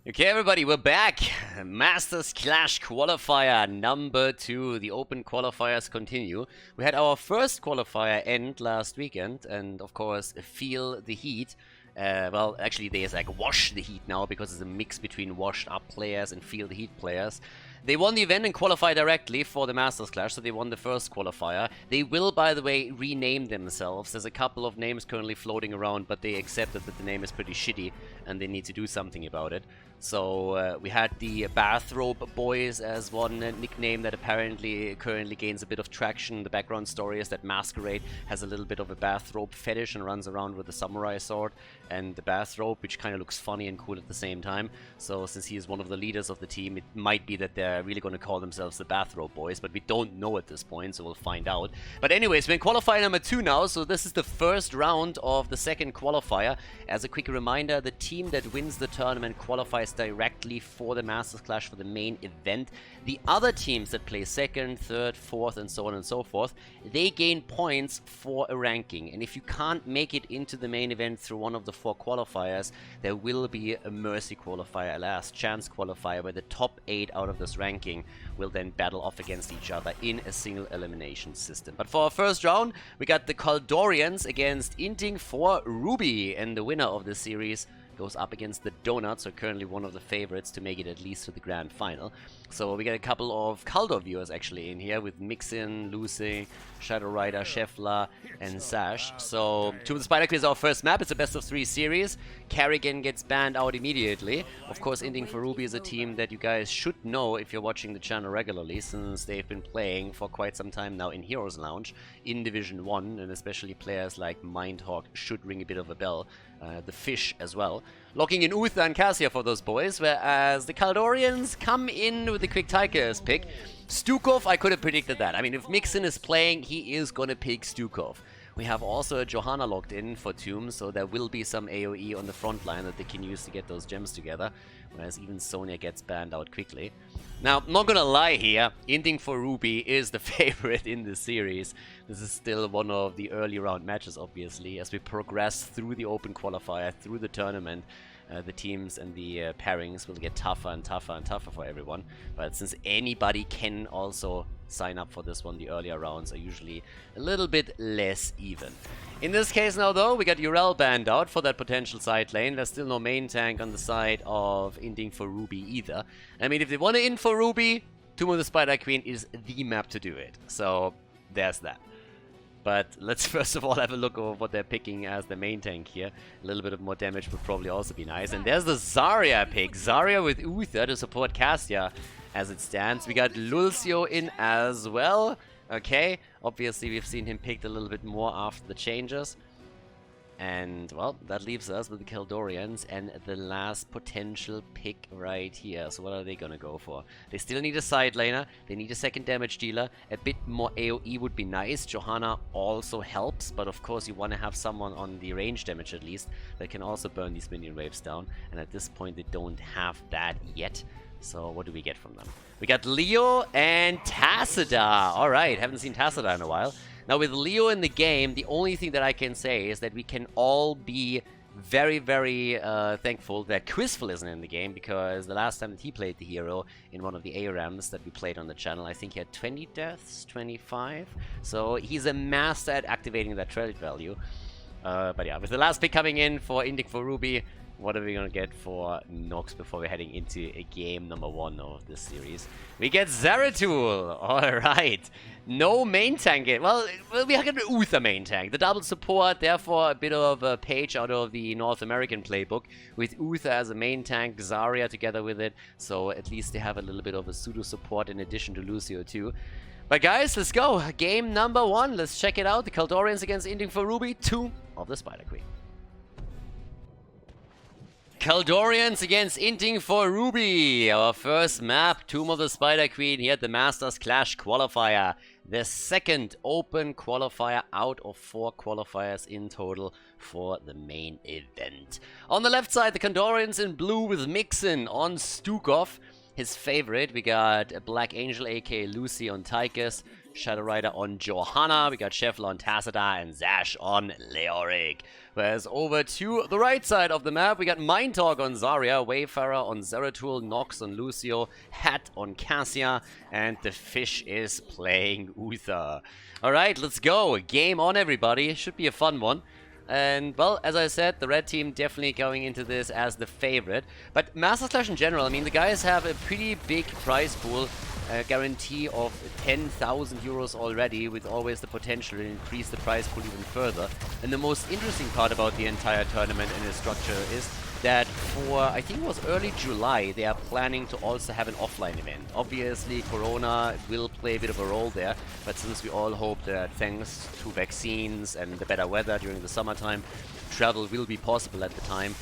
Okay, everybody, we're back. Masters Clash Qualifier number 2. The Open Qualifiers continue. We had our first qualifier end last weekend, and of course, Feel the Heat. Well, actually, there's like Wash the Heat now because it's a mix between washed up players and Feel the Heat players. They won the event and qualify directly for the Masters Clash, so they won the first qualifier. They will, by the way, rename themselves. There's a couple of names currently floating around, but they accepted that the name is pretty shitty and they need to do something about it. So we had the Bathrobe Boys as one nickname that apparently currently gains a bit of traction. The background story is that Masquerade has a little bit of a bathrobe fetish and runs around with a samurai sword and the bathrobe, which kind of looks funny and cool at the same time. So since he is one of the leaders of the team, it might be that they're really going to call themselves the Bathrobe Boys, but we don't know at this point, so we'll find out. But anyways, we're in qualifier number 2 now, so this is the first round of the second qualifier. As a quick reminder, the team that wins the tournament qualifies directly for the Masters Clash for the main event. The other teams that play second, third, fourth, and so on and so forth, they gain points for a ranking. And if you can't make it into the main event through one of the 4 qualifiers, there will be a Mercy qualifier, a last chance qualifier, where the top 8 out of this ranking will then battle off against each other in a single elimination system. But for our first round, we got the Khaldorians against Inting for Ruby, and the winner of this series goes up against the Donuts, so currently one of the favorites to make it at least to the grand final. So we got a couple of Khaldor viewers actually in here with Mixin, Lucy, Shadow Rider, Shefla, and Sash. So Tomb of the Spider Queen is our first map. It's a best of 3 series. Kerrigan gets banned out immediately. Of course, Inting for Ruby is a team that you guys should know if you're watching the channel regularly, since they've been playing for quite some time now in Heroes Lounge, in Division 1, and especially players like Mindhawk should ring a bit of a bell. The Fish as well. Locking in Uther and Cassia for those boys, whereas the Khaldorians come in with the quick Tigers pick. Stukov, I could have predicted that. I mean, if Mixin is playing, he is gonna pick Stukov. We have also a Johanna locked in for Tomb, so there will be some AoE on the front line that they can use to get those gems together, whereas even Sonya gets banned out quickly. Now, I'm not gonna lie here, Inting for Ruby is the favorite in this series. This is still one of the early round matches, obviously. As we progress through the Open Qualifier, through the tournament, the teams and the pairings will get tougher and tougher and tougher for everyone. But since anybody can also sign up for this one, the earlier rounds are usually a little bit less even. In this case now though, we got Urel banned out for that potential side lane. There's still no main tank on the side of Inting for Ruby either. I mean, if they want to in for Ruby, Tomb of the Spider Queen is the map to do it. So there's that. But let's first of all have a look over what they're picking as the main tank here. A little bit of more damage would probably also be nice. And there's the Zarya pick. Zarya with Uther to support Cassia as it stands. We got Lulcio in as well. Okay, obviously we've seen him picked a little bit more after the changes. And, well, that leaves us with the Khaldorians and the last potential pick right here. So what are they gonna go for? They still need a side laner, they need a second damage dealer, a bit more AoE would be nice. Johanna also helps, but of course you want to have someone on the range damage at least that can also burn these minion waves down. And at this point they don't have that yet. So what do we get from them? We got Leo and Tassadar. Alright, haven't seen Tassadar in a while. Now with Leo in the game, the only thing that I can say is that we can all be very, very thankful that Quizful isn't in the game, because the last time that he played the hero in one of the ARAMs that we played on the channel, I think he had 20 deaths, 25. So he's a master at activating that credit value. But yeah, with the last pick coming in for Inting for Ruby, what are we gonna get for Nox before we're heading into a game number 1 of this series? We get Zeratul! Alright. No main tank yet. Well, we have an Uther main tank. The double support, therefore a bit of a page out of the North American playbook, with Uther as a main tank, Zarya together with it, so at least they have a little bit of a pseudo support in addition to Lucio too. But guys, let's go. Game number 1. Let's check it out. The Khaldorians against Inting for Ruby, Tomb of the Spider Queen. Khaldorians against Inting for Ruby. Our first map, Tomb of the Spider Queen, here at the Masters Clash Qualifier. The second Open Qualifier out of 4 qualifiers in total for the main event. On the left side, the Khaldorians in blue with Mixin on Stukov. His favorite, we got Black Angel aka Lucy on Tychus, Shadow Rider on Johanna. We got Scheffler on Tacita and Zash on Leoric. Whereas over to the right side of the map, we got Mindtalk on Zarya, Wayfarer on Zeratul, Nox on Lucio, Hat on Cassia, and the Fish is playing Uther. Alright, let's go. Game on, everybody. Should be a fun one. And, well, as I said, the red team definitely going into this as the favorite. But Masters Clash in general, I mean, the guys have a pretty big prize pool, a guarantee of 10,000 euros already, with always the potential to increase the prize pool even further. And the most interesting part about the entire tournament and its structure is that for, I think it was early July, they are planning to also have an offline event. Obviously, Corona will play a bit of a role there, but since we all hope that thanks to vaccines and the better weather during the summertime, travel will be possible at the time,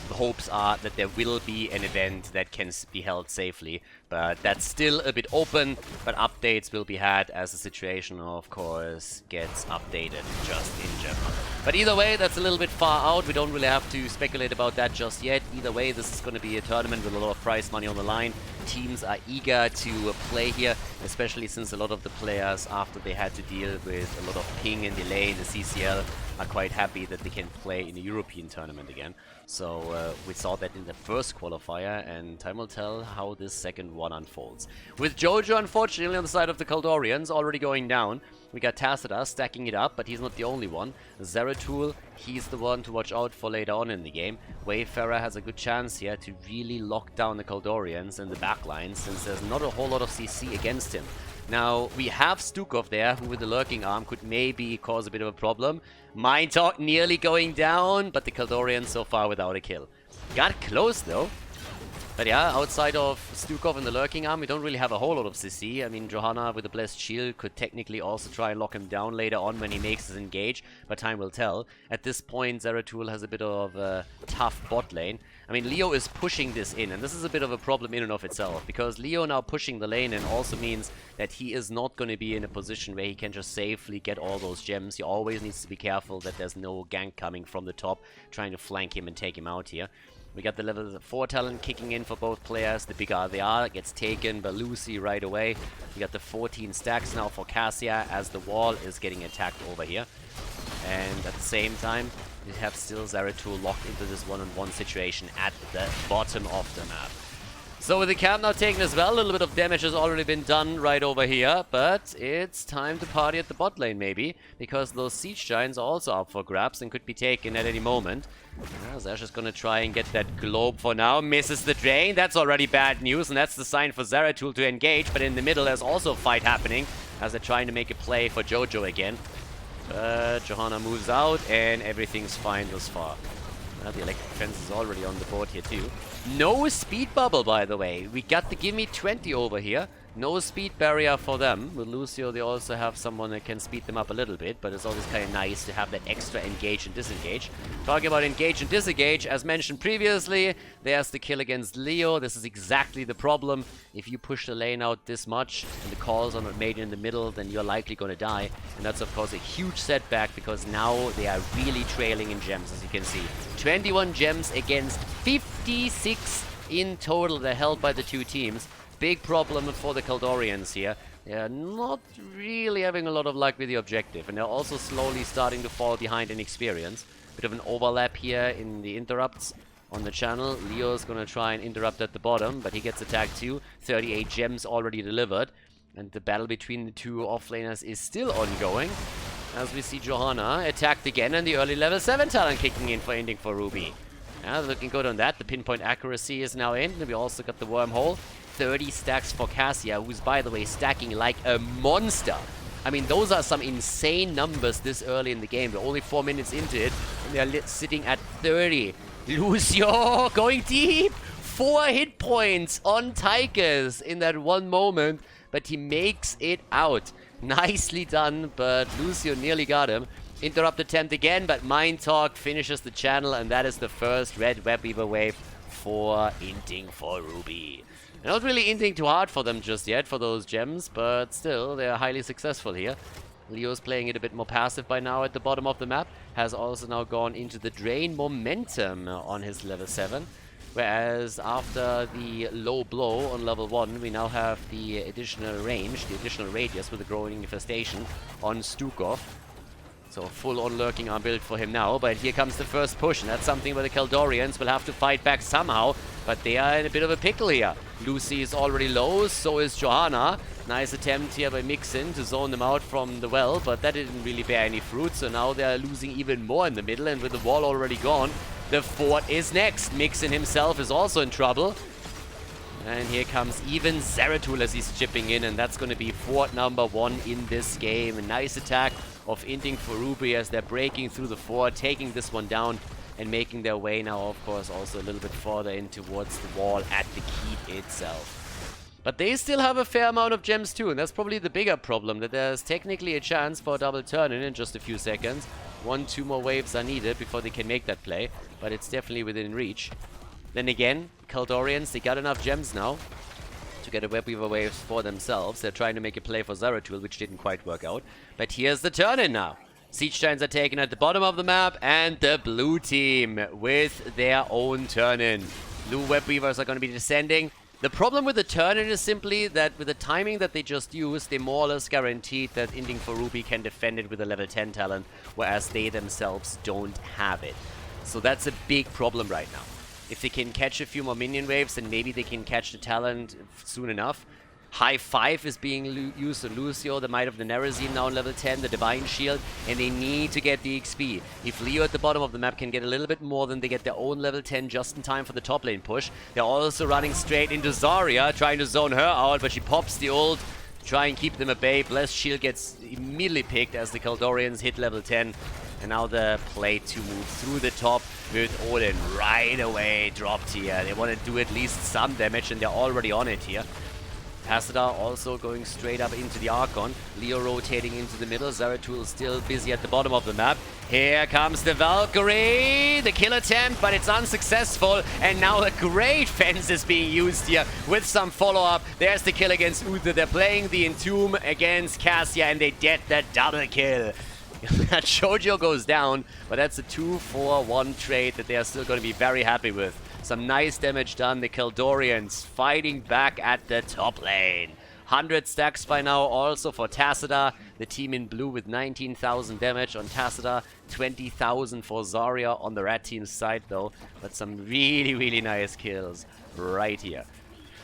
the hopes are that there will be an event that can be held safely, but that's still a bit open, but updates will be had as the situation, of course, gets updated just in general. But either way, that's a little bit far out. We don't really have to speculate about that just yet. Either way, this is going to be a tournament with a lot of prize money on the line. Teams are eager to play here, especially since a lot of the players, after they had to deal with a lot of ping and delay in the CCL, are quite happy that they can play in a European tournament again. So we saw that in the first qualifier, and time will tell how this second one unfolds. With Jojo, unfortunately, on the side of the Khaldorians, already going down. We got Tacita stacking it up, but he's not the only one. Zeratul, he's the one to watch out for later on in the game. Wayfarer has a good chance here to really lock down the Khaldorians and the backline, since there's not a whole lot of CC against him. Now, we have Stukov there, who with the lurking arm could maybe cause a bit of a problem. Mindtalk nearly going down, but the Khaldorians so far without a kill. Got close though. But yeah, outside of Stukov and the lurking arm, we don't really have a whole lot of CC. I mean, Johanna with the blessed shield could technically also try and lock him down later on when he makes his engage, but time will tell. At this point, Zeratul has a bit of a tough bot lane. I mean, Leo is pushing this in, and this is a bit of a problem in and of itself, because Leo now pushing the lane in also means that he is not going to be in a position where he can just safely get all those gems. He always needs to be careful that there's no gank coming from the top, trying to flank him and take him out here. We got the level 4 talent kicking in for both players. The bigger they are, gets taken by Lucy right away. We got the 14 stacks now for Cassia as the wall is getting attacked over here. And at the same time, we have still Zeratul locked into this one-on-one situation at the bottom of the map. So with the camp now taken as well, a little bit of damage has already been done right over here, but it's time to party at the bot lane maybe, because those siege giants are also up for grabs and could be taken at any moment. Zash is gonna try and get that globe for now, misses the drain, that's already bad news, and that's the sign for Zeratul to engage, but in the middle there's also a fight happening, as they're trying to make a play for Jojo again. Johanna moves out, and everything's fine thus far. The electric fence is already on the board here too. No speed bubble, by the way. We got the gimme 20 over here. No speed barrier for them. With Lucio, they also have someone that can speed them up a little bit, but it's always kind of nice to have that extra engage and disengage. Talking about engage and disengage, as mentioned previously, there's the kill against Leo. This is exactly the problem. If you push the lane out this much and the calls are not made in the middle, then you're likely going to die. And that's, of course, a huge setback, because now they are really trailing in gems, as you can see. 21 gems against 56 in total. They're held by the two teams. Big problem for the Khaldorians here. They're not really having a lot of luck with the objective, and they're also slowly starting to fall behind in experience. Bit of an overlap here in the interrupts on the channel. Leo's gonna try and interrupt at the bottom, but he gets attacked too. 38 gems already delivered, and the battle between the two offlaners is still ongoing, as we see Johanna attacked again, and the early level 7 talent kicking in for Inting for Ruby. Yeah, looking good on that. The pinpoint accuracy is now in, and we also got the wormhole. 30 stacks for Cassia, who's, by the way, stacking like a monster. I mean, those are some insane numbers this early in the game. We're only 4 minutes into it, and they're sitting at 30. Lucio going deep! 4 hit points on Tigers in that one moment, but he makes it out. Nicely done, but Lucio nearly got him. Interrupt attempt again, but Mindtalk finishes the channel, and that is the first red web weaver wave for Inting for Ruby. Not really Inting too hard for them just yet for those gems, but still, they are highly successful here. Leo's playing it a bit more passive by now at the bottom of the map. Has also now gone into the drain momentum on his level 7. Whereas after the low blow on level 1, we now have the additional range, the additional radius with the growing infestation on Stukov. So full-on lurking arm build for him now, but here comes the first push, and that's something where the Khaldorians will have to fight back somehow, but they are in a bit of a pickle here. Lucy is already low, so is Johanna. Nice attempt here by Mixin to zone them out from the well, but that didn't really bear any fruit, so now they are losing even more in the middle, and with the wall already gone, the fort is next. Mixin himself is also in trouble. And here comes even Zeratul as he's chipping in, and that's going to be fort number 1 in this game. A nice attack of Inting for Ruby as they're breaking through the fort, taking this one down, and making their way now, of course, also a little bit further in towards the wall at the keep itself. But they still have a fair amount of gems too, and that's probably the bigger problem, that there's technically a chance for a double turn in just a few seconds. 1-2 more waves are needed before they can make that play, but it's definitely within reach. Then again, Khaldorians, they got enough gems now to get a Web Weaver wave for themselves. They're trying to make a play for Zeratul, which didn't quite work out. But here's the turn-in now. Siege Giants are taken at the bottom of the map, and the blue team with their own turn-in. Blue Web Weavers are going to be descending. The problem with the turn-in is simply that with the timing that they just used, they more or less guaranteed that Inting for Ruby can defend it with a level 10 talent, whereas they themselves don't have it. So that's a big problem right now. If they can catch a few more minion waves, then maybe they can catch the talent soon enough. High 5 is being used on Lucio, the Might of the Nerazim now on level 10, the Divine Shield, and they need to get the XP. If Leo at the bottom of the map can get a little bit more, then they get their own level 10 just in time for the top lane push. They're also running straight into Zarya, trying to zone her out, but she pops the ult to try and keep them at bay. Blessed Shield gets immediately picked as the Khaldorians hit level 10. And now the play to move through the top with Odin right away dropped here. They want to do at least some damage, and they're already on it here. Tassadar also going straight up into the Archon. Leo rotating into the middle. Zeratul still busy at the bottom of the map. Here comes the Valkyrie. The kill attempt, but it's unsuccessful. And now a great fence is being used here with some follow-up. There's the kill against Uther. They're playing the Entomb against Cassia, and they get the double kill. That Shoujo goes down, but that's a 2-4-1 trade that they are still going to be very happy with. Some nice damage done. The Khaldorians fighting back at the top lane. 100 stacks by now also for Tassadar. The team in blue with 19,000 damage on Tassadar. 20,000 for Zarya on the red team's side though. But some really, really nice kills right here.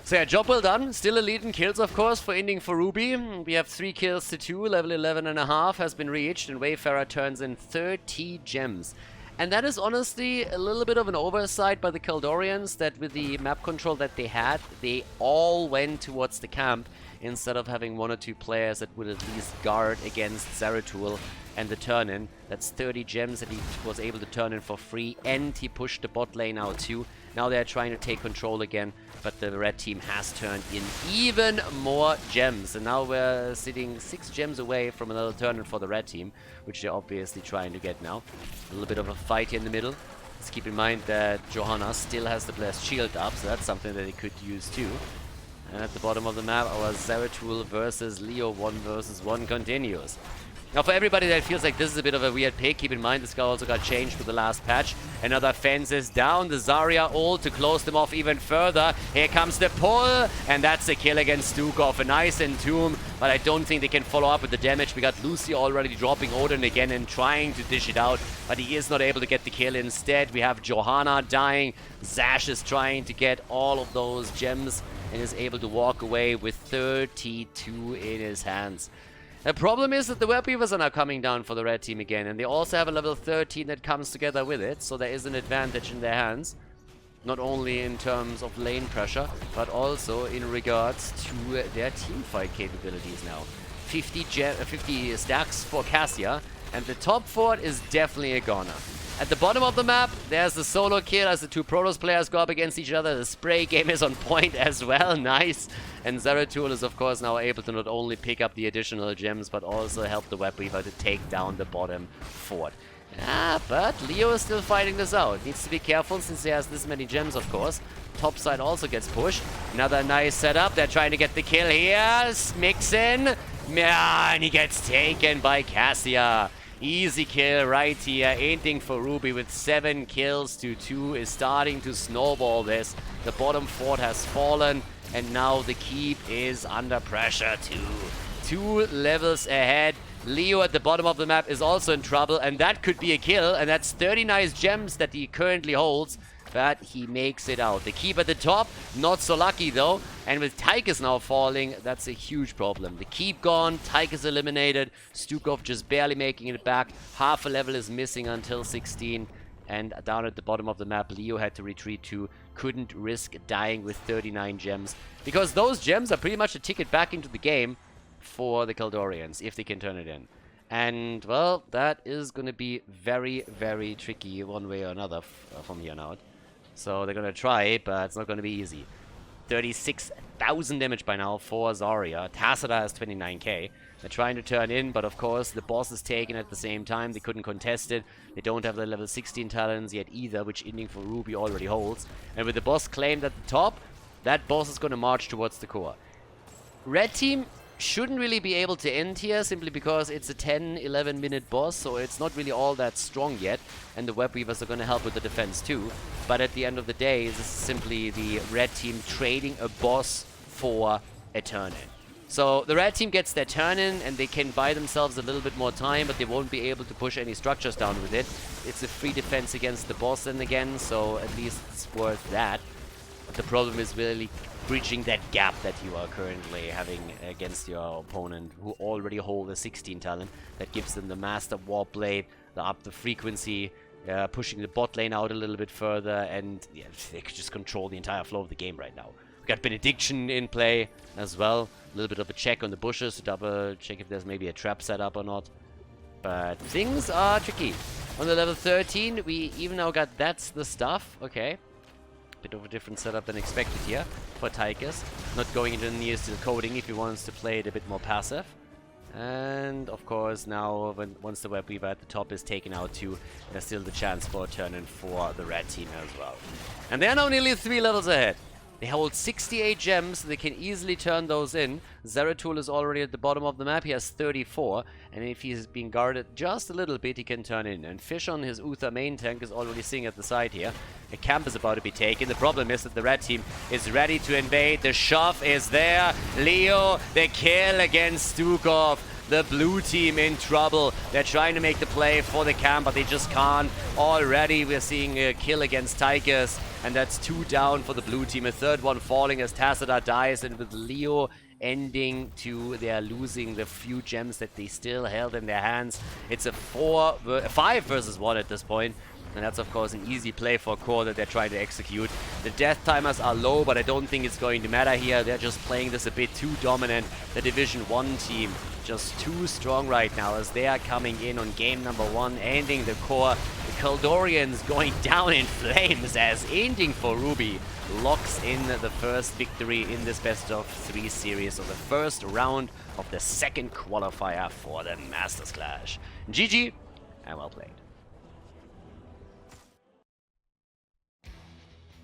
So yeah, job well done. Still a lead in kills, of course, for Inting for Ruby. We have 3 kills to 2. Level 11.5 has been reached, and Wayfarer turns in 30 gems. And that is honestly a little bit of an oversight by the Khaldorians, that with the map control that they had, they all went towards the camp instead of having 1 or 2 players that would at least guard against Zeratul and the turn-in. That's 30 gems that he was able to turn in for free, and he pushed the bot lane out too. Now they're trying to take control again, but the red team has turned in even more gems. And now we're sitting 6 gems away from another turn-in for the red team, which they're obviously trying to get now. A little bit of a fight here in the middle. Let's keep in mind that Johanna still has the Blessed Shield up, so that's something that they could use too. And at the bottom of the map, our Zeratul versus Leo 1 versus 1 continues. Now for everybody that feels like this is a bit of a weird pick, keep in mind this guy also got changed with the last patch. Another fence is down, the Zarya ult to close them off even further. Here comes the pull, and that's a kill against Stukov. A nice Entomb, but I don't think they can follow up with the damage. We got Lucy already dropping Odin again and trying to dish it out, but he is not able to get the kill. Instead, we have Johanna dying. Zash is trying to get all of those gems and is able to walk away with 32 in his hands. The problem is that the Web Weavers are now coming down for the red team again, and they also have a level 13 that comes together with it, so there is an advantage in their hands. Not only in terms of lane pressure, but also in regards to their teamfight capabilities now. 50 stacks for Cassia, and the top fort is definitely a goner. At the bottom of the map, there's the solo kill as the 2 Protoss players go up against each other. The spray game is on point as well. Nice. And Zeratul is, of course, now able to not only pick up the additional gems, but also help the Web Weaver to take down the bottom fort. But Leo is still fighting this out. Needs to be careful since he has this many gems, of course. Top side also gets pushed. Another nice setup. They're trying to get the kill here. Mixin. And he gets taken by Cassia. Easy kill right here. Inting for Ruby with 7 kills to 2 is starting to snowball this. The bottom fort has fallen, and now the keep is under pressure too. 2 levels ahead. Leo at the bottom of the map is also in trouble, and that could be a kill, and that's 30 nice gems that he currently holds. But he makes it out. The keep at the top, not so lucky though. And with Tychus now falling, that's a huge problem. The keep gone, Tychus eliminated, Stukov just barely making it back. Half a level is missing until 16. And down at the bottom of the map, Leo had to retreat too. Couldn't risk dying with 39 gems. Because those gems are pretty much a ticket back into the game for the Khaldorians, if they can turn it in. And, well, that is going to be very, very tricky one way or another from here on out. So they're going to try, but it's not going to be easy. 36,000 damage by now for Zarya. Tacita has 29k. They're trying to turn in, but of course the boss is taken at the same time. They couldn't contest it. They don't have the level 16 talents yet either, which Inting for Ruby already holds. And with the boss claimed at the top, that boss is going to march towards the core. Red team shouldn't really be able to end here, simply because it's a 10-11 minute boss, so it's not really all that strong yet, and the Web Weavers are going to help with the defense too. But at the end of the day, this is simply the red team trading a boss for a turn-in. So the red team gets their turn-in, and they can buy themselves a little bit more time, but they won't be able to push any structures down with it. It's a free defense against the boss then again, so at least it's worth that. But the problem is really bridging that gap that you are currently having against your opponent, who already hold a 16 talent that gives them the Master Warp Blade, up the frequency, pushing the bot lane out a little bit further, and yeah, they could just control the entire flow of the game right now. We got Benediction in play as well, a little bit of a check on the bushes to double check if there's maybe a trap set up or not. But things are tricky. On the level 13, we even now got That's the Stuff, okay. Bit of a different setup than expected here for Tychus. Not going into the near steel coding if he wants to play it a bit more passive. And of course now once the Web Weaver at the top is taken out too, there's still the chance for a turn-in for the red team as well. And they're now nearly 3 levels ahead. They hold 68 gems, so they can easily turn those in. Zeratul is already at the bottom of the map. He has 34, and if he's being guarded just a little bit, he can turn in. And Fish on his Uther main tank is already sitting at the side here. A camp is about to be taken. The problem is that the red team is ready to invade. The shove is there. Leo, the kill against Stukov. The blue team in trouble. They're trying to make the play for the camp, but they just can't. Already we're seeing a kill against Tychus, and that's 2 down for the blue team. A third one falling as Tacita dies, and with Leo ending to they're losing the few gems that they still held in their hands. It's a 5 versus 1 at this point. And that's of course an easy play for Core that they're trying to execute. The death timers are low, but I don't think it's going to matter here. They're just playing this a bit too dominant. The Division 1 team just too strong right now as they are coming in on game number 1, ending the Core. The Khaldorians going down in flames as Inting for Ruby locks in the first victory in this best of 3 series of the first round of the second qualifier for the Masters Clash. GG and well played.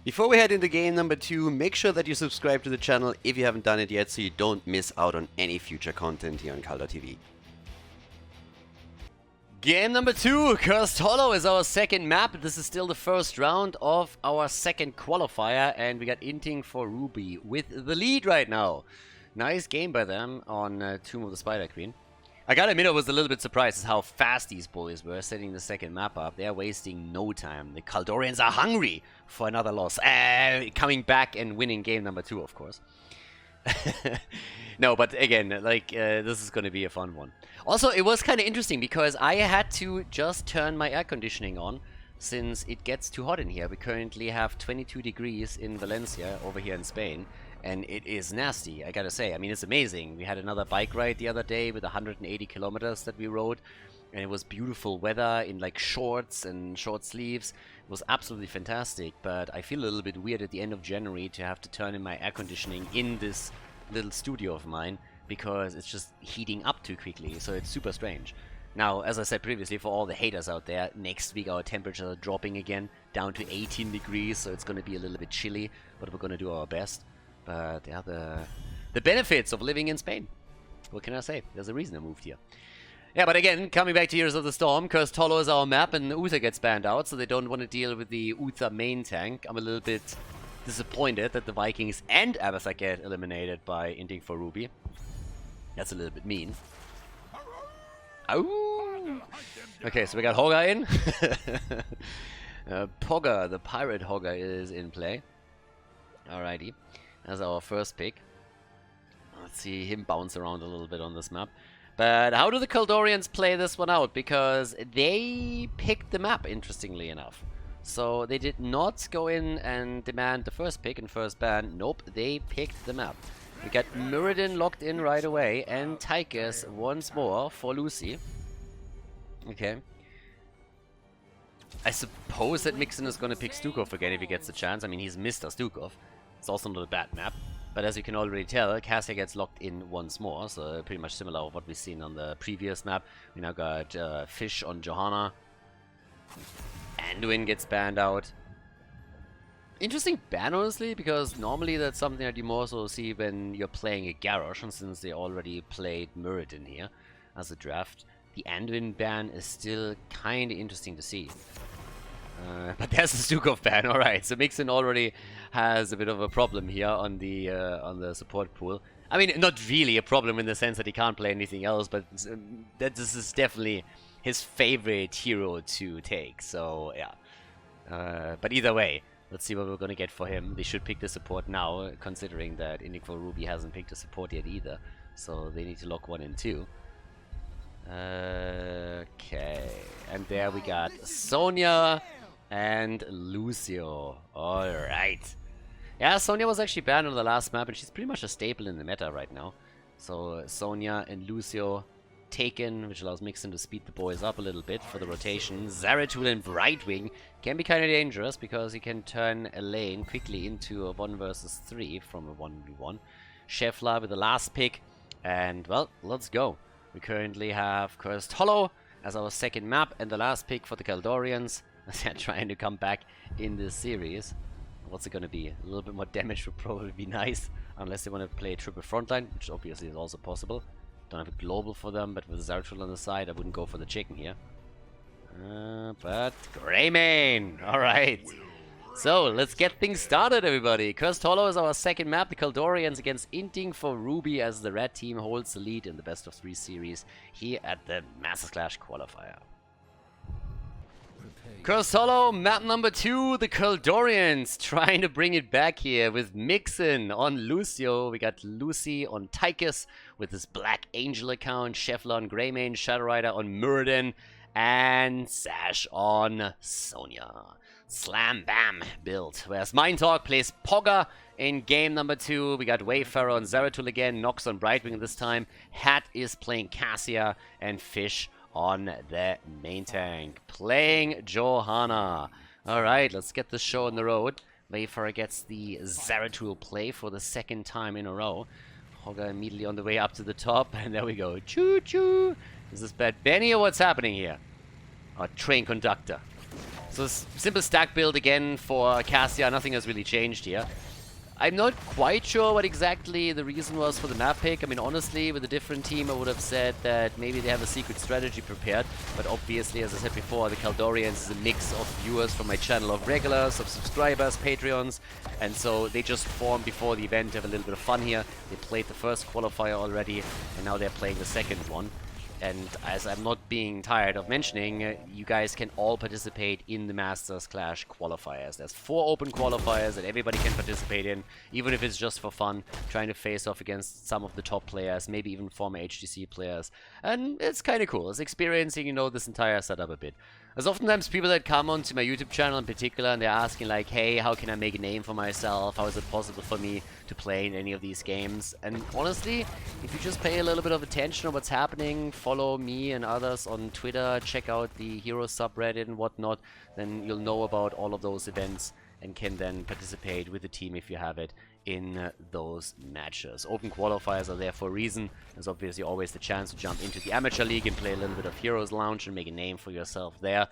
Before we head into game number 2, make sure that you subscribe to the channel if you haven't done it yet, so you don't miss out on any future content here on Khaldor TV. Game number 2, Cursed Hollow is our second map. This is still the first round of our second qualifier, and we got Inting for Ruby with the lead right now. Nice game by them on Tomb of the Spider Queen. I gotta admit, I was a little bit surprised at how fast these boys were setting the second map up. They're wasting no time. The Khaldorians are hungry for another loss. Coming back and winning game number 2, of course. No, but again, like, this is gonna be a fun one. Also, it was kind of interesting because I had to just turn my air conditioning on since it gets too hot in here. We currently have 22 degrees in Valencia over here in Spain. And it is nasty, I gotta say. I mean, it's amazing. We had another bike ride the other day with 180 kilometers that we rode. And it was beautiful weather in like shorts and short sleeves. It was absolutely fantastic. But I feel a little bit weird at the end of January to have to turn in my air conditioning in this little studio of mine, because it's just heating up too quickly. So it's super strange. Now, as I said previously, for all the haters out there, next week our temperatures are dropping again down to 18 degrees. So it's going to be a little bit chilly, but we're going to do our best. But yeah, the benefits of living in Spain. What can I say? There's a reason I moved here. Yeah, but again, coming back to Heroes of the Storm, Cursed Hollow is our map and Uther gets banned out, so they don't want to deal with the Uther main tank. I'm a little bit disappointed that the Vikings and Abathar get eliminated by Inting for Ruby. That's a little bit mean. Oh! Okay, so we got Hogger in. Pogger, the Pirate Hogger, is in play. Alrighty, that's our first pick. Let's see him bounce around a little bit on this map. But how do the Khaldorians play this one out? Because they picked the map, interestingly enough. So they did not go in and demand the first pick and first ban. Nope, they picked the map. We got Muradin locked in right away, and Tychus once more for Lucy. Okay. I suppose that Mixon is going to pick Stukov again if he gets the chance. I mean, he's Mr. Stukov. It's also not a bad map. But as you can already tell, Cassia gets locked in once more, so pretty much similar to what we've seen on the previous map. We now got Fish on Johanna. Anduin gets banned out. Interesting ban, honestly, because normally that's something that you more so see when you're playing a Garrosh, and since they already played Muradin here as a draft, the Anduin ban is still kind of interesting to see. But there's the Stukov ban, alright, so Mixon already has a bit of a problem here on the support pool. I mean, not really a problem in the sense that he can't play anything else, but that this is definitely his favorite hero to take, so yeah. But either way, let's see what we're gonna get for him. They should pick the support now, considering that Inting for Ruby hasn't picked a support yet either, so they need to lock one in too. Okay, and there we got Sonya and Lucio. Alright. Yeah, Sonya was actually banned on the last map, and she's pretty much a staple in the meta right now. So Sonya and Lucio taken, which allows Mixon to speed the boys up a little bit for the rotation. Zeratul and Brightwing can be kind of dangerous because he can turn a lane quickly into a 1 versus 3 from a 1v1. Shefla with the last pick, and well, let's go. We currently have Cursed Hollow as our second map, and the last pick for the Khaldorians. They're trying to come back in this series. What's it gonna be? A little bit more damage would probably be nice, unless they want to play triple frontline, which obviously is also possible. Don't have a global for them, but with Zeratul on the side, I wouldn't go for the chicken here. But Greymane! Alright. So, let's get things started, everybody. Cursed Hollow is our second map. The Khaldorians against Inting for Ruby as the red team holds the lead in the best of 3 series here at the Masters Clash Qualifier. Cursed Hollow, map number 2, the Khaldorians trying to bring it back here with Mixon on Lucio. We got Lucy on Tychus with his Black Angel account, Shefla on Greymane, Shadow Rider on Muradin, and Sash on Sonya. Slam Bam build. Whereas Mind Talk plays Pogger in game number 2. We got Wayfarer on Zeratul again, Nox on Brightwing this time. Hat is playing Cassia, and Fish on the main tank, playing Johanna. Alright, let's get this show on the road. Wayfarer gets the Zeratul play for the second time in a row. Hogger immediately on the way up to the top, and there we go. Choo-choo! Is this Bad Benny or what's happening here? Oh, train conductor. So simple stack build again for Cassia, nothing has really changed here. I'm not quite sure what exactly the reason was for the map pick. I mean, honestly, with a different team, I would have said that maybe they have a secret strategy prepared. But obviously, as I said before, the Khaldorians is a mix of viewers from my channel, of regulars, of subscribers, Patreons. And so they just formed before the event to have a little bit of fun here. They played the first qualifier already, and now they're playing the second one. And as I'm not being tired of mentioning, you guys can all participate in the Masters Clash qualifiers. There's 4 open qualifiers that everybody can participate in, even if it's just for fun, trying to face off against some of the top players, maybe even former HGC players. And it's kind of cool. It's experiencing, you know, this entire setup a bit. There's oftentimes people that come onto my YouTube channel in particular, and they're asking like, hey, how can I make a name for myself? How is it possible for me to play in any of these games? And honestly, if you just pay a little bit of attention on what's happening, follow me and others on Twitter, check out the Hero subreddit and whatnot, then you'll know about all of those events and can then participate with the team if you have it in those matches. Open qualifiers are there for a reason. There's obviously always the chance to jump into the Amateur League and play a little bit of Heroes Lounge and make a name for yourself there.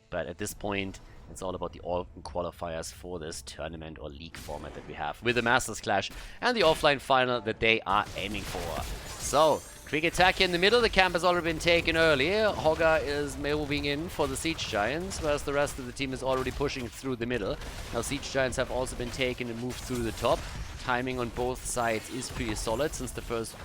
But at this point, it's all about the open qualifiers for this tournament or league format that we have with the Masters Clash and the offline final that they are aiming for. So, Quick attack in the middle. The camp has already been taken earlier. Hogger is moving in for the Siege Giants, whereas the rest of the team is already pushing through the middle. Now Siege Giants have also been taken and moved through the top. Timing on both sides is pretty solid since the first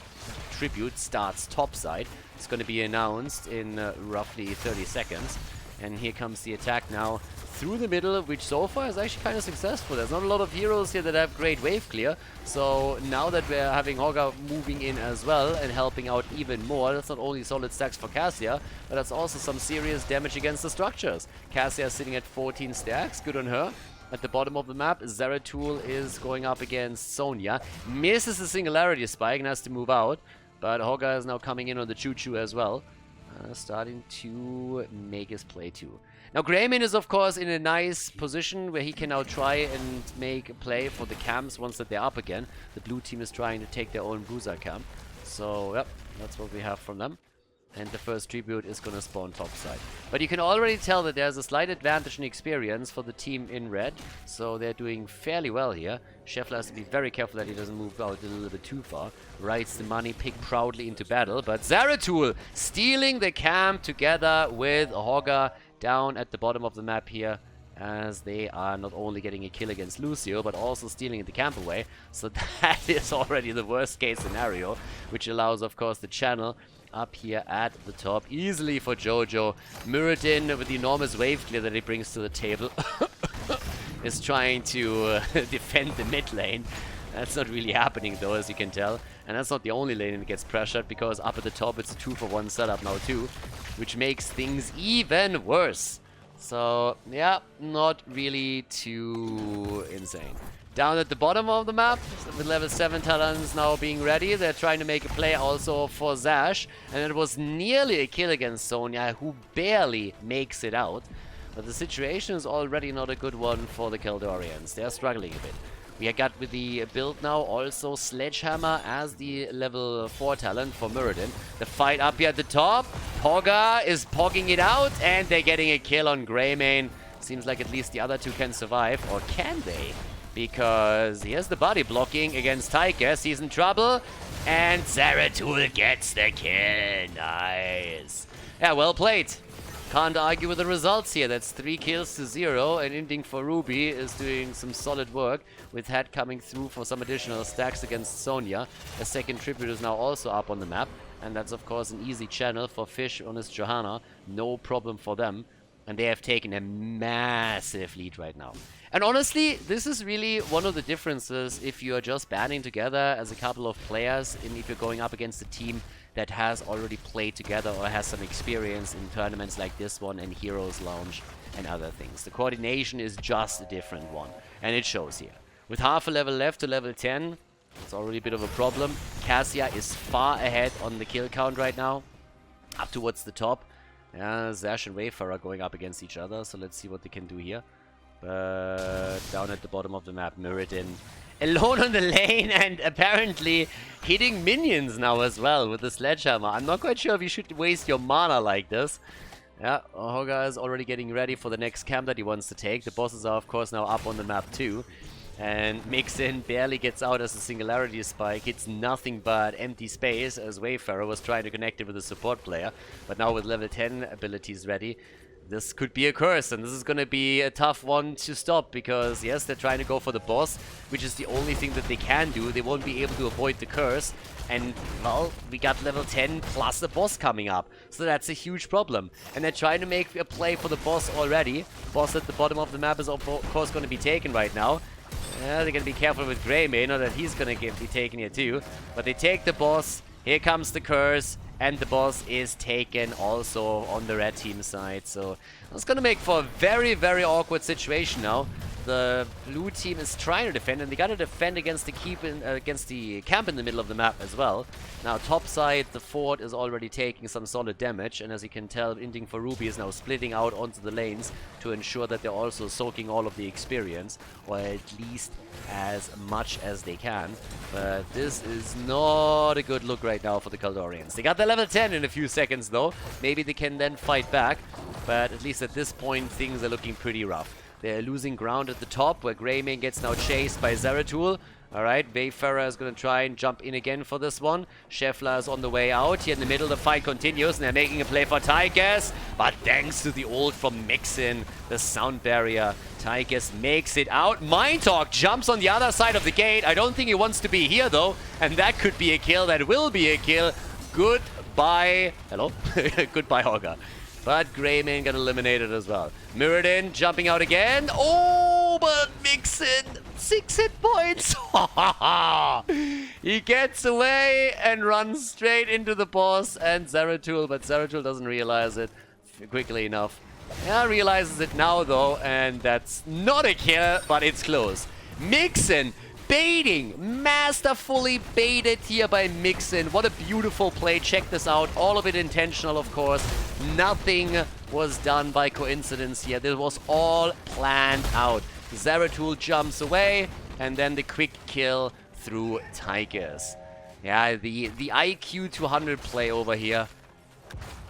tribute starts top side. It's going to be announced in roughly 30 seconds. And here comes the attack now through the middle, which so far is actually kind of successful. There's not a lot of heroes here that have great wave clear. So now that we're having Hogger moving in as well and helping out even more, that's not only solid stacks for Cassia, but that's also some serious damage against the structures. Cassia is sitting at 14 stacks, good on her. At the bottom of the map, Zeratul is going up against Sonya. Misses the Singularity Spike and has to move out. But Hogger is now coming in on the Choo-Choo as well. Starting to make his play too. Now Greyman is of course in a nice position where he can now try and make a play for the camps once that they're up again. The blue team is trying to take their own Bruiser camp. So yep, that's what we have from them. And the first tribute is going to spawn topside. But you can already tell that there's a slight advantage in experience for the team in red. So they're doing fairly well here. Scheffler has to be very careful that he doesn't move out a little bit too far. Rides the money pick proudly into battle. But Zeratul stealing the camp together with Hogger down at the bottom of the map here. As they are not only getting a kill against Lucio, but also stealing the camp away. So that is already the worst case scenario. Which allows, of course, the channel up here at the top easily for Jojo. Muradin, with the enormous wave clear that he brings to the table, is trying to defend the mid lane. That's not really happening though, as you can tell. And that's not the only lane that gets pressured, because up at the top it's a 2-for-1 setup now too, which makes things even worse. So yeah, not really too insane. Down at the bottom of the map, with level 7 talents now being ready, they're trying to make a play also for Zash. And it was nearly a kill against Sonya, who barely makes it out. But the situation is already not a good one for the Khaldorians. They're struggling a bit. We got with the build now also Sledgehammer as the level 4 talent for Muradin. The fight up here at the top. Hogger is pogging it out, and they're getting a kill on Greymane. Seems like at least the other two can survive, or can they? Because here's the body blocking against Tychus. He's in trouble. And Zeratul gets the kill. Nice. Yeah, well played. Can't argue with the results here. That's 3 kills to 0. And Inting for Ruby is doing some solid work, with Head coming through for some additional stacks against Sonya. A second tribute is now also up on the map. And that's of course an easy channel for Fish on his Johanna. No problem for them. And they have taken a massive lead right now. And honestly, this is really one of the differences if you're just banding together as a couple of players, and if you're going up against a team that has already played together or has some experience in tournaments like this one and Heroes Lounge and other things. The coordination is just a different one, and it shows here. With half a level left to level 10, it's already a bit of a problem. Cassia is far ahead on the kill count right now, up towards the top. Zash and Wayfarer are going up against each other, so let's see what they can do here. But down at the bottom of the map, Muradin alone on the lane, and apparently hitting minions now as well with the Sledgehammer. I'm not quite sure if you should waste your mana like this. Yeah, Hogger is already getting ready for the next camp that he wants to take. The bosses are of course now up on the map too. And Mixin barely gets out as a Singularity Spike. It's nothing but empty space as Wayfarer was trying to connect it with a support player. But now with level 10 abilities ready, this could be a curse, and this is going to be a tough one to stop, because yes, they're trying to go for the boss, which is the only thing that they can do. They won't be able to avoid the curse, and well, we got level 10 plus the boss coming up, so that's a huge problem. And they're trying to make a play for the boss already. Boss at the bottom of the map is of course going to be taken right now. Yeah, they're going to be careful with Greymane, or that he's going to be taken here too. But they take the boss, here comes the curse, and the boss is taken also on the red team side. So it's going to make for a very, very awkward situation now. The blue team is trying to defend, and they got to defend against the camp in the middle of the map as well. Now top side, the fort is already taking some solid damage, and as you can tell, Inting for Ruby is now splitting out onto the lanes to ensure that they're also soaking all of the experience, or at least as much as they can. But this is not a good look right now for the Khaldorians. They got the level 10 in a few seconds though. Maybe they can then fight back, but at least at this point things are looking pretty rough. They're losing ground at the top, where Greymane gets now chased by Zeratul. Alright, Wayfarer is going to try and jump in again for this one. Scheffler is on the way out. Here in the middle, the fight continues, and they're making a play for Tigers. But thanks to the ult from Mixin, the sound barrier, Tigers makes it out. Mindtalk jumps on the other side of the gate. I don't think he wants to be here, though. And that could be a kill. That will be a kill. Goodbye. Hello? Goodbye, Hogger. But Greyman got eliminated as well. Mirrodin jumping out again. Oh, but Mixin, 6 hit points. He gets away and runs straight into the boss and Zeratul, but Zeratul doesn't realize it quickly enough. Yeah, realizes it now though, and that's not a kill, but it's close. Mixin baiting, masterfully baited here by Mixin. What a beautiful play. Check this out. All of it intentional, of course. Nothing was done by coincidence here. This was all planned out. Zeratul jumps away, and then the quick kill through Tigers. Yeah, the IQ 200 play over here.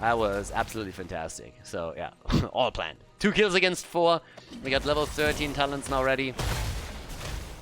That was absolutely fantastic. So, yeah, all planned. 2 kills against 4. We got level 13 talents now ready.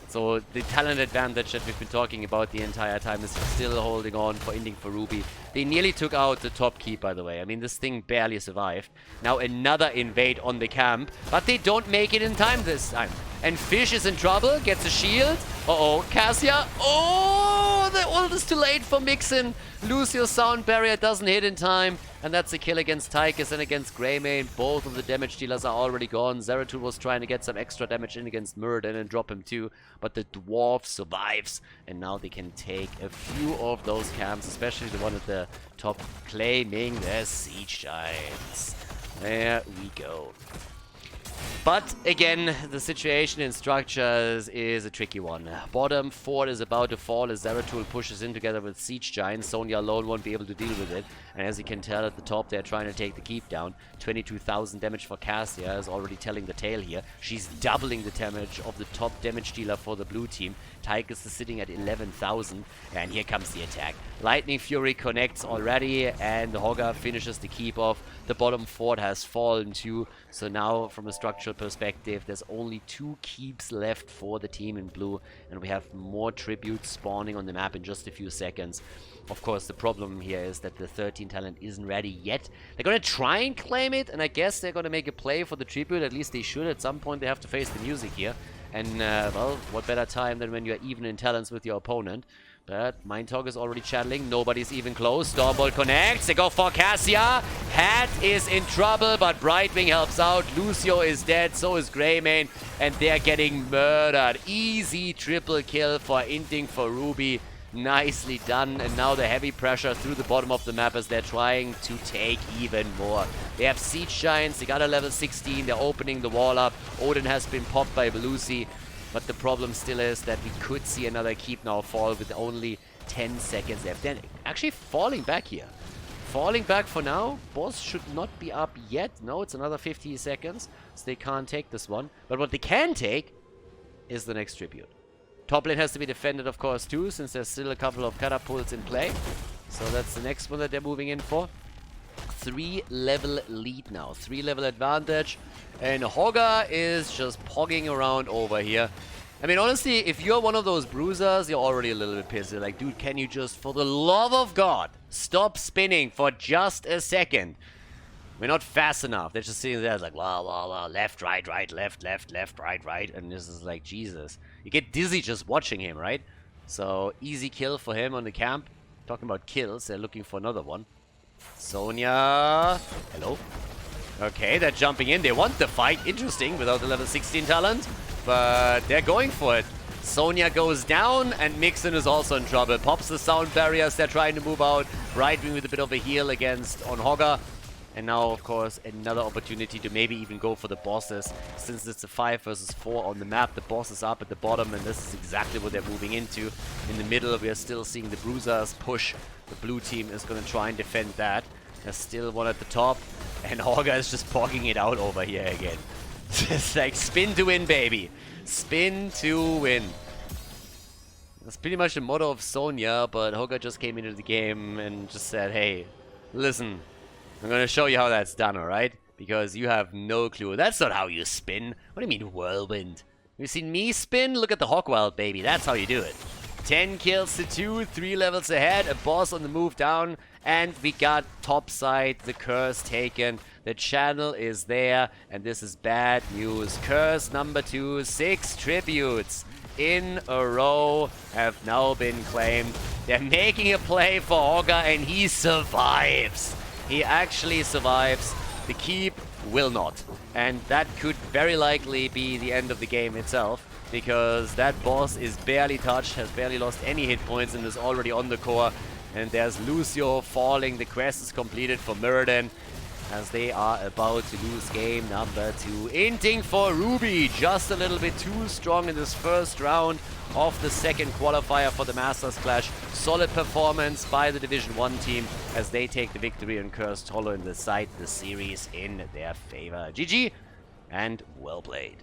So the talent advantage that we've been talking about the entire time is still holding on for Inting for Ruby. They nearly took out the top keep, by the way. I mean, this thing barely survived. Now another invade on the camp, but they don't make it in time this time. And Fish is in trouble, gets a shield. Uh-oh, Cassia. Oh, the ult is too late for Mixin. Lucio's sound barrier doesn't hit in time. And that's a kill against Tychus and against Greymane. Both of the damage dealers are already gone. Zeratul was trying to get some extra damage in against Muradin and drop him too. But the dwarf survives. And now they can take a few of those camps, especially the one at the top, claiming their siege giants. There we go. But again, the situation in structures is a tricky one. Bottom fort is about to fall as Zeratul pushes in together with Siege Giants. Sonya alone won't be able to deal with it. And as you can tell at the top, they're trying to take the keep down. 22,000 damage for Cassia is already telling the tale here. She's doubling the damage of the top damage dealer for the blue team. Tychus is sitting at 11,000. And here comes the attack. Lightning Fury connects already, and Hogger finishes the keep off. The bottom fort has fallen too. So now, from a structural perspective, there's only 2 keeps left for the team in blue. And we have more tributes spawning on the map in just a few seconds. Of course, the problem here is that the 13 talent isn't ready yet. They're going to try and claim it, and I guess they're going to make a play for the tribute. At least they should. At some point, they have to face the music here. And, well, what better time than when you're even in talents with your opponent. But Mindtalk is already channeling. Nobody's even close. Stormbolt connects. They go for Cassia. Hat is in trouble, but Brightwing helps out. Lucio is dead. So is Greymane. And they're getting murdered. Easy triple kill for Inting for Ruby. Nicely done. And now the heavy pressure through the bottom of the map as they're trying to take even more. They have Siege Giants. They got a level 16. They're opening the wall up. Odin has been popped by Belusi. But the problem still is that we could see another keep now fall with only 10 seconds left. Then actually falling back here. Falling back for now. Boss should not be up yet. No, it's another 50 seconds. So they can't take this one. But what they can take is the next tribute. Top lane has to be defended, of course, too, since there's still a couple of catapults in play. So that's the next one that they're moving in for. 3-level lead now. 3-level advantage. And Hogger is just pogging around over here. I mean, honestly, if you're one of those bruisers, you're already a little bit pissed. You're like, dude, can you just, for the love of God, stop spinning for just a second? We're not fast enough. They're just sitting there like, wow, left, right, left, right. And this is like, Jesus. You get dizzy just watching him, right? So, easy kill for him on the camp. Talking about kills, they're looking for another one. Sonya. Hello. Okay, they're jumping in. They want the fight. Interesting, without the level 16 talent. But they're going for it. Sonya goes down, and Mixin is also in trouble. Pops the sound barriers. They're trying to move out. Brightwing with a bit of a heal against on Hogger. And now, of course, another opportunity to maybe even go for the bosses. Since it's a 5 versus 4 on the map, the boss is up at the bottom, and this is exactly what they're moving into. In the middle, we are still seeing the bruisers push. The blue team is going to try and defend that. There's still one at the top, and Hogger is just pogging it out over here again. It's like spin to win, baby. Spin to win. That's pretty much the motto of Sonya, but Hogger just came into the game and just said, hey, listen, I'm going to show you how that's done, alright? Because you have no clue. That's not how you spin. What do you mean, whirlwind? You've seen me spin? Look at the Hawkwild, baby. That's how you do it. 10 kills to 2, 3 levels ahead, a boss on the move down, and we got topside, the curse taken. The channel is there, and this is bad news. Curse number 2, 6 tributes in a row have now been claimed. They're making a play for Augur, and he survives. He actually survives. The keep will not. And that could very likely be the end of the game itself, because that boss is barely touched, has barely lost any hit points, and is already on the core. And there's Lucio falling. The quest is completed for Muradin, as they are about to lose game number 2. Inting for Ruby, just a little bit too strong in this first round of the second qualifier for the Masters Clash. Solid performance by the Division 1 team as they take the victory and Cursed Hollow and decide the series in their favor. GG and well played.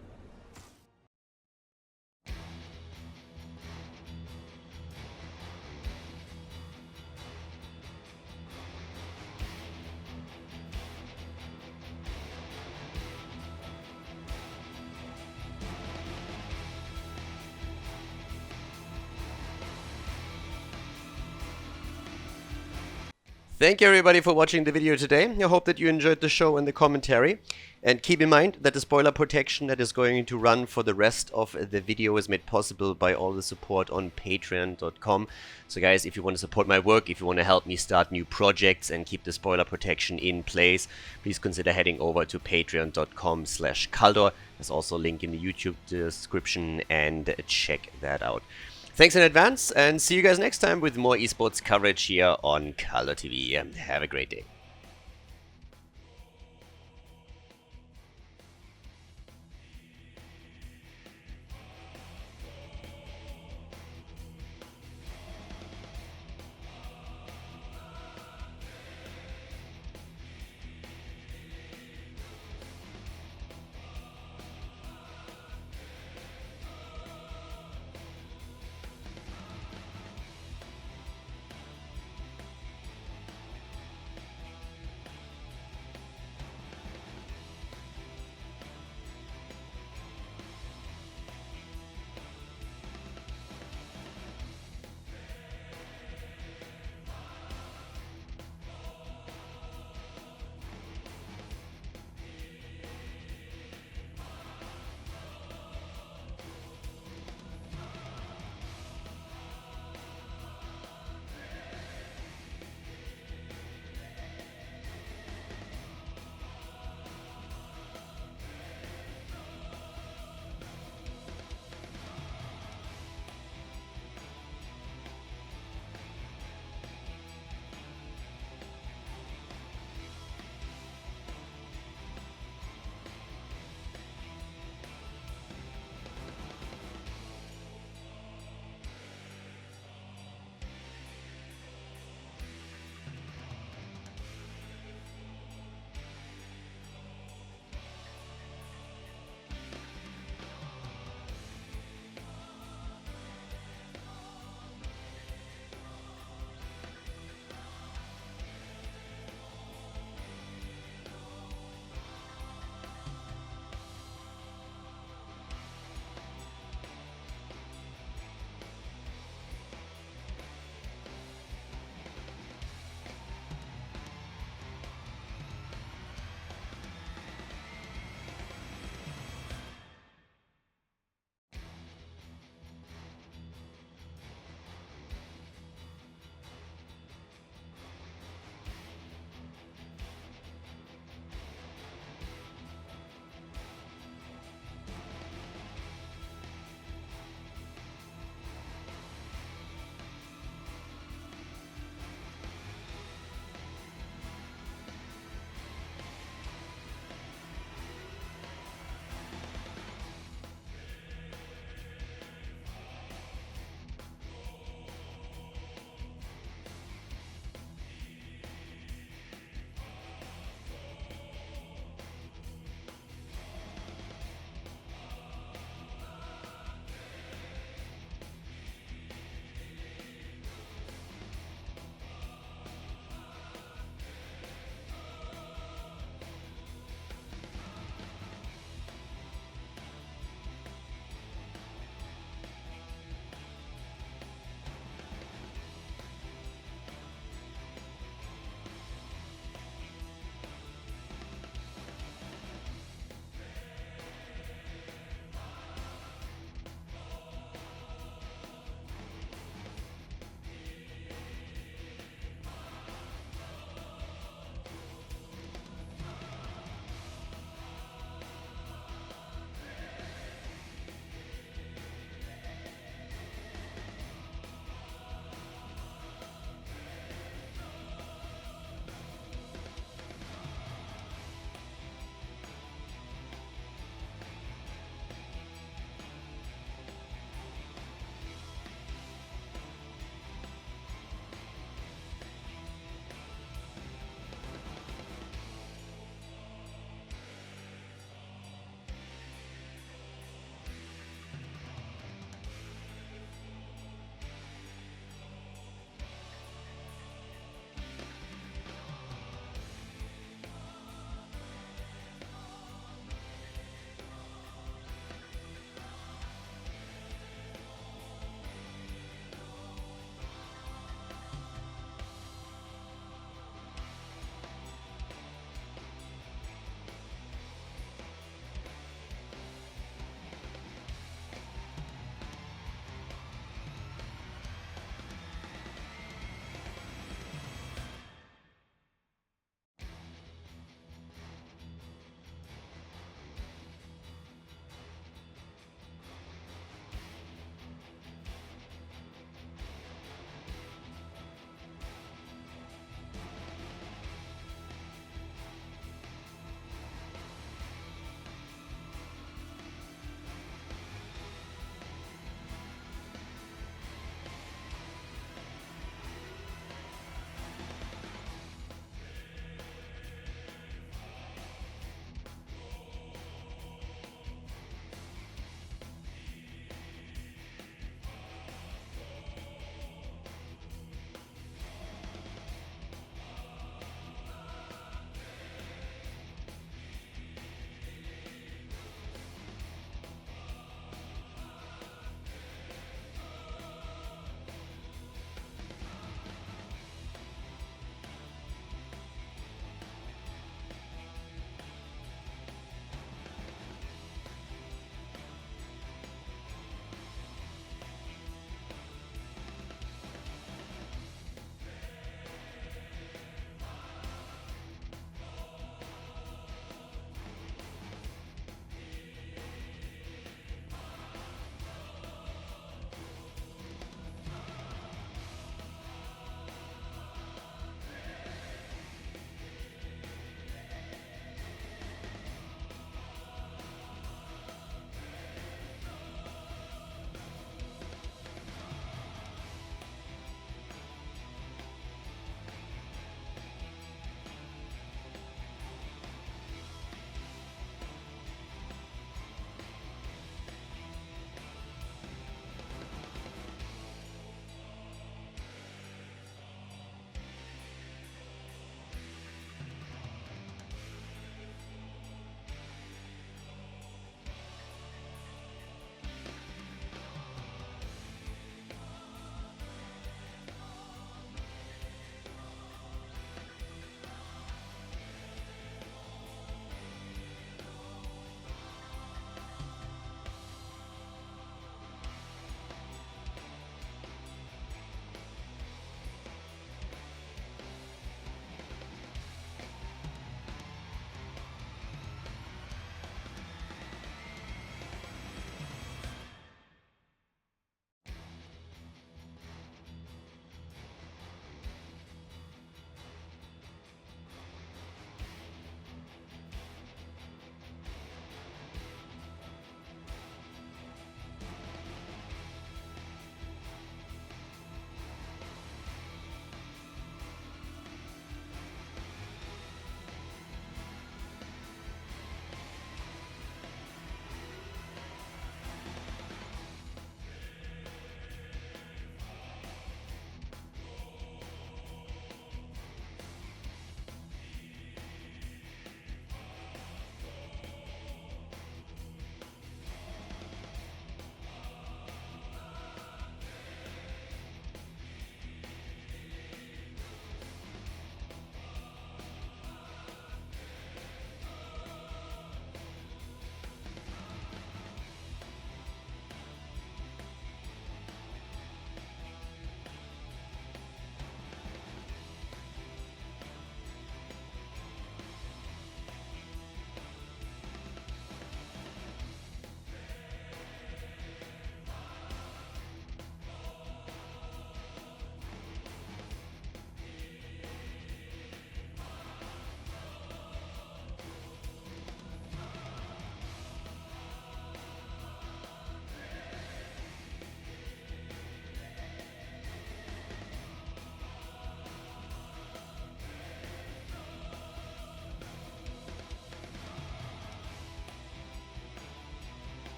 Thank you everybody for watching the video today. I hope that you enjoyed the show and the commentary. And keep in mind that the spoiler protection that is going to run for the rest of the video is made possible by all the support on patreon.com. So guys, if you want to support my work, if you want to help me start new projects and keep the spoiler protection in place, please consider heading over to patreon.com/Khaldor. There's also a link in the YouTube description, and check that out. Thanks in advance, and see you guys next time with more esports coverage here on Khaldor TV. Have a great day.